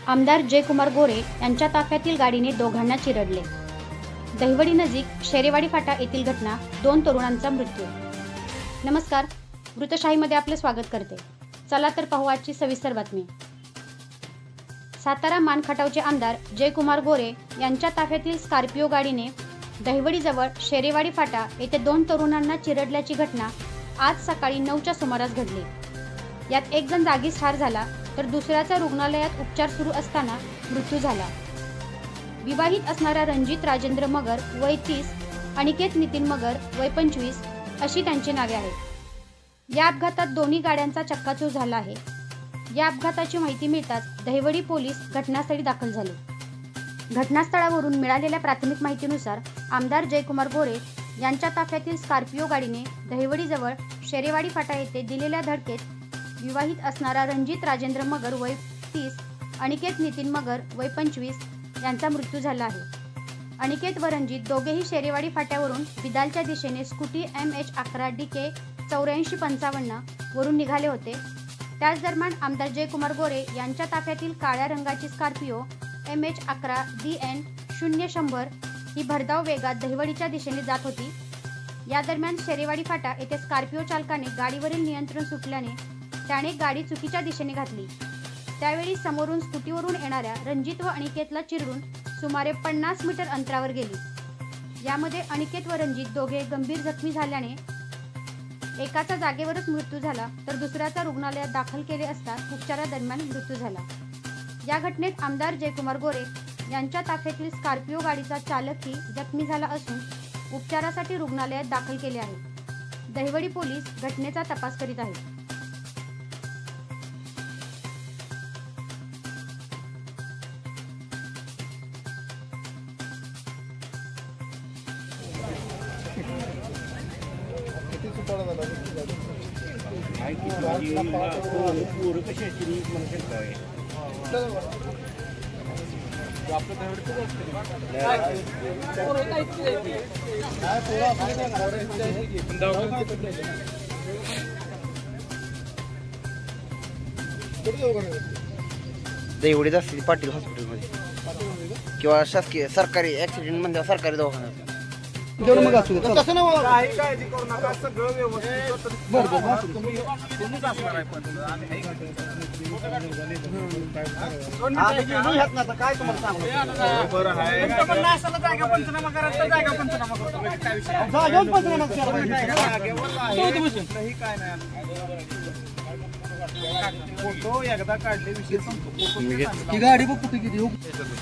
आमदार जयकुमार गोरे यांच्या ताफ्यातील गाडीने दोघांना चिरडले. दहिवडी नजीक शेरेवाडी फाटा येथील घटना, 2 तरुणांचा मृत्यू. नमस्कार, वृत्तशाहीमध्ये आपले स्वागत करते. चला तर पाहू आजची सविस्तर बातमी. सातारा मानखटावचे आमदार जयकुमार गोरे यांच्या ताफ्यातील स्कॉर्पिओ गाडीने दहिवडीजवळ शेरेवाडी फाटा येथे 2 तरुणांना चिरडल्याची घटना आज सकाळी 9च्या सुमारास घडली. यात एक जण जागीच ठार झाला तर दुसऱ्याचा रुग्णालयात उपचार सुरू असताना मृत्यू झाला. विवाहित असणारा रणजित राजेंद्र मगर वय 30, अनिकेत नितीन मगर वय 25 अशी त्यांची नावे आहेत. या अपघातात दोन्ही गाड्यांचा चक्काचूर झाला आहे. या अपघाताची माहिती मिळताच दहिवडी पोलीस घटनास्थळी दाखल झाले. घटनास्थळावरून मिळालेल्या प्राथमिक माहितीनुसार आमदार जयकुमार गोरे यांच्या ताफ्यातील स्कॉर्पिओ गाडीने दहिवडीजवळ शेरेवाडी फाटा येथे दिलेल्या धडकेत विवाहित असणारा रणजित राजेंद्र मगर वय 30, अनिकेत नितीन मगर वय 25 यांचा मृत्यू झाला आहे. अनिकेत व रणजित दोघेही शेरेवाडी फाट्यावरून बिदालच्या दिशेने स्कूटी MH11 DK 8455 वरून निघाले होते. त्याच दरम्यान आमदार जयकुमार गोरे यांच्या ताफ्यातील काळ्या रंगाची स्कॉर्पिओ MH11 DN 0100 ही भरधाव वेगात दहिवडीच्या दिशेने जात होती. या दरम्यान शेरेवाडी फाटा येथे स्कॉर्पिओ चालकाने गाडीवरील नियंत्रण सुटल्याने त्याने गाडी चुकीच्या दिशेने घातली. त्यावेळी समोरून स्कूटीवरून येणाऱ्या रणजित व अनिकेतला चिरडून सुमारे 50 मीटर अंतरावर गेली. यामध्ये अनिकेत व रणजित दोघे गंभीर जखमी झाल्याने एकाचा जागेवरच मृत्यू झाला तर दुसऱ्याचा रुग्णालयात दाखल केले असता उपचारादरम्यान मृत्यू झाला. या घटनेत आमदार जयकुमार गोरे यांच्या ताफ्यातील स्कॉर्पिओ गाडीचा चालकही जखमी झाला असून उपचारासाठी रुग्णालयात दाखल केले आहे. दहिवडी पोलीस घटनेचा तपास करीत आहेत. दहिवडीत असतील पाटील हॉस्पिटलमध्ये किंवा शासकीय सरकारी ऍक्सिडेंट म्हणजे सरकारी दवाखान्यात. मग असू दे, तसं ना काळजी करू नका, सगळं व्यवस्थित. तुम्हीच असणार आहे. पण काय तुम्हाला सांगू, बरं आहे जागा पंचनामा करायचा, जागा पंचनामा करतो. काय विषय काय नाही, फोटो एकदा काढले विषय संपतो. ही गाडी बघ कुठे किती करतो.